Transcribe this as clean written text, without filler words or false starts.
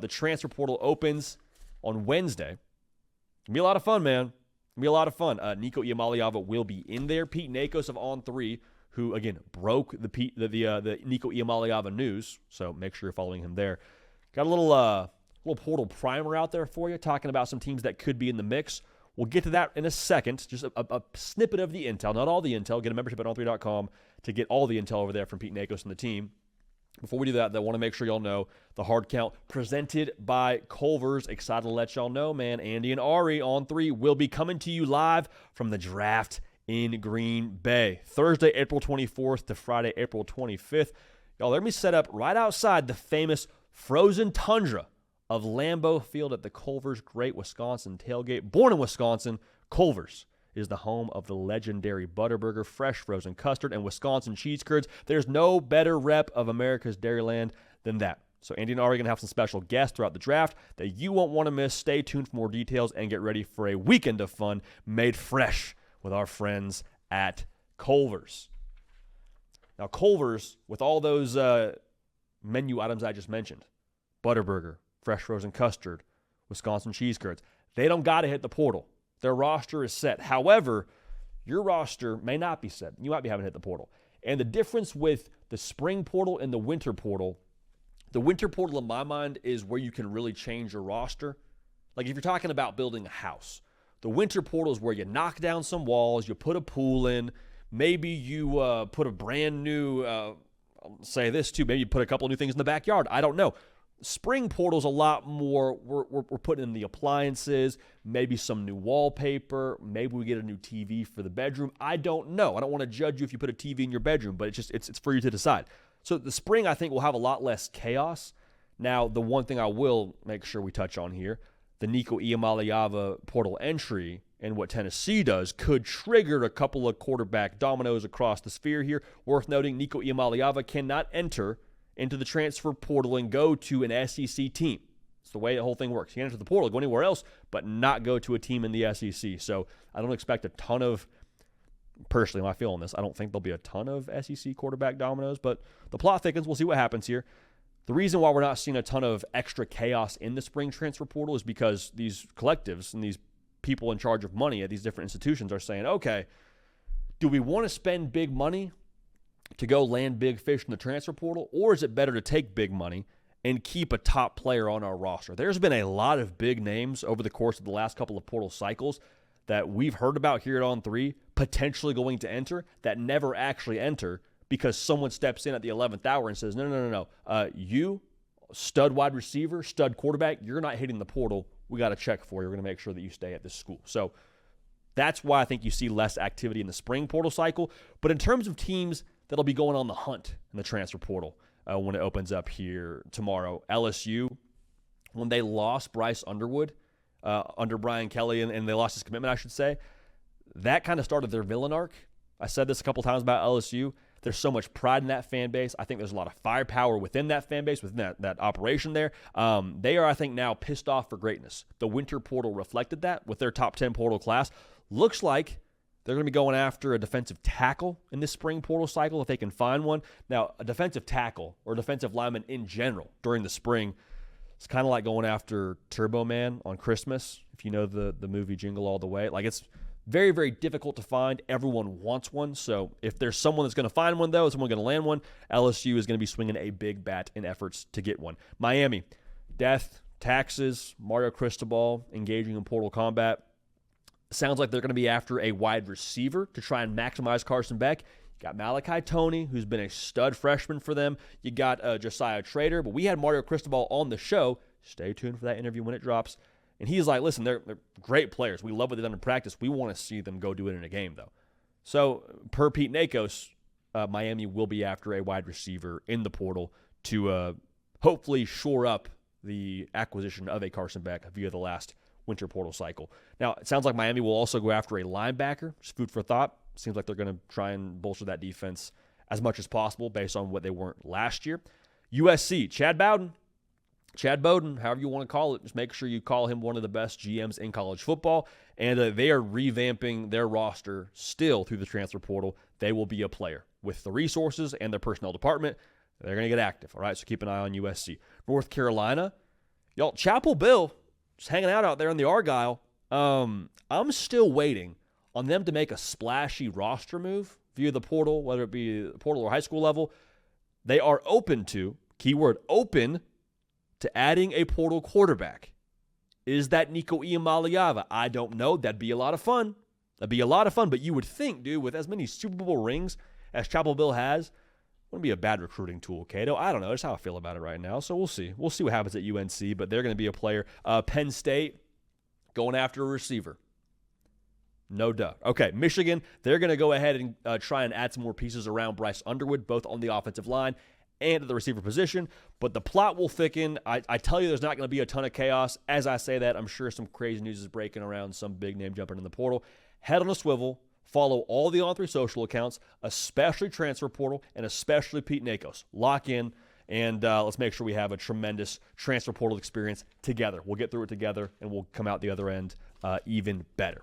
The transfer portal opens on Wednesday. It'll be a lot of fun, man. It'll be a lot of fun. Nico Iamaleava will be in there. Pete Nakos of On3, who, again, broke the Nico Iamaleava news, so make sure you're following him there. Got a little portal primer out there for you, talking about some teams that could be in the mix. We'll get to that in a second. Just a snippet of the intel, not all the intel. Get a membership at on3.com to get all the intel over there from Pete Nakos and the team. Before we do that, I want to make sure y'all know the hard count presented by Culver's. Excited to let y'all know, man. Andy and Ari on 3 will be coming to you live from the draft in Green Bay. Thursday, April 24th to Friday, April 25th. Y'all, they're going to be set up right outside the famous frozen tundra of Lambeau Field at the Culver's Great Wisconsin Tailgate. Born in Wisconsin, Culver's is the home of the legendary Butterburger, fresh frozen custard, and Wisconsin cheese curds. There's no better rep of America's Dairyland than that. So Andy and Ari are going to have some special guests throughout the draft that you won't want to miss. Stay tuned for more details and get ready for a weekend of fun made fresh with our friends at Culver's. Now, Culver's, with all those menu items I just mentioned, Butterburger, fresh frozen custard, Wisconsin cheese curds, they don't got to hit the portal. Their roster is set. However, your roster may not be set. You might be having to hit the portal. And the difference with the spring portal and the winter portal in my mind is where you can really change your roster. Like if you're talking about building a house, the winter portal is where you knock down some walls, you put a pool in, maybe you put a brand new, I'll say this too, maybe you put a couple new things in the backyard. I don't know. Spring portal's a lot more, we're putting in the appliances, maybe some new wallpaper, maybe we get a new TV for the bedroom. I don't know. I don't want to judge you if you put a TV in your bedroom, but it's for you to decide. So the spring, I think, will have a lot less chaos. Now, the one thing I will make sure we touch on here, the Nico Iamaleava portal entry and what Tennessee does could trigger a couple of quarterback dominoes across the sphere here. Worth noting, Nico Iamaleava cannot enter into the transfer portal and go to an SEC team. It's the way the whole thing works. He can enter the portal, go anywhere else, but not go to a team in the SEC. So I don't expect a ton of, personally, am I feeling this? I don't think there'll be a ton of SEC quarterback dominoes, but the plot thickens. We'll see what happens here. The reason why we're not seeing a ton of extra chaos in the spring transfer portal is because these collectives and these people in charge of money at these different institutions are saying, okay, do we want to spend big money to go land big fish in the transfer portal, or is it better to take big money and keep a top player on our roster? There's been a lot of big names over the course of the last couple of portal cycles that we've heard about here at On3 potentially going to enter that never actually enter because someone steps in at the 11th hour and says, no. You, stud wide receiver, stud quarterback, you're not hitting the portal. We got to check for you. We're going to make sure that you stay at this school. So that's why I think you see less activity in the spring portal cycle. But in terms of teams that'll be going on the hunt in the transfer portal when it opens up here tomorrow. LSU, when they lost Bryce Underwood under Brian Kelly, and they lost his commitment, I should say, that kind of started their villain arc. I said this a couple times about LSU. There's so much pride in that fan base. I think there's a lot of firepower within that fan base, within that operation there. They are, I think, now pissed off for greatness. The winter portal reflected that with their top 10 portal class. Looks like they're going to be going after a defensive tackle in this spring portal cycle if they can find one. Now, a defensive tackle or defensive lineman in general during the spring, it's kind of like going after Turbo Man on Christmas, if you know the movie Jingle All the Way. Like, it's very, very difficult to find. Everyone wants one. So if there's someone that's going to find one, though, someone going to land one, LSU is going to be swinging a big bat in efforts to get one. Miami, death, taxes, Mario Cristobal engaging in portal combat. Sounds like they're going to be after a wide receiver to try and maximize Carson Beck. You got Malachi Toney, who's been a stud freshman for them. You got Josiah Trader, but we had Mario Cristobal on the show. Stay tuned for that interview when it drops. And he's like, listen, they're great players. We love what they've done in practice. We want to see them go do it in a game, though. So, per Pete Nakos, Miami will be after a wide receiver in the portal to hopefully shore up the acquisition of a Carson Beck via the last winter portal cycle. Now, it sounds like Miami will also go after a linebacker. Just food for thought. Seems like they're going to try and bolster that defense as much as possible based on what they weren't last year. USC, Chad Bowden, however you want to call it, just make sure you call him one of the best GMs in college football. And they are revamping their roster still through the transfer portal. They will be a player with the resources and their personnel department. They're going to get active, all right? So keep an eye on USC. North Carolina, Y'all, Chapel Bill, just hanging out there in the Argyle. I'm still waiting on them to make a splashy roster move via the portal, whether it be the portal or high school level. They are open to, keyword open, to adding a portal quarterback. Is that Nico Iamaleava? I don't know. That'd be a lot of fun. But you would think, dude, with as many Super Bowl rings as Chapel Bill has, wouldn't be a bad recruiting tool, Cato. I don't know. That's how I feel about it right now. So we'll see. We'll see what happens at UNC, but they're going to be a player. Penn State going after a receiver. No duh. Okay, Michigan, they're going to go ahead and try and add some more pieces around Bryce Underwood, both on the offensive line and at the receiver position. But the plot will thicken. I tell you there's not going to be a ton of chaos. As I say that, I'm sure some crazy news is breaking around, some big name jumping in the portal. Head on a swivel. Follow all the On3 social accounts, especially Transfer Portal and especially Pete Nakos. Lock in, and let's make sure we have a tremendous Transfer Portal experience together. We'll get through it together, and we'll come out the other end even better.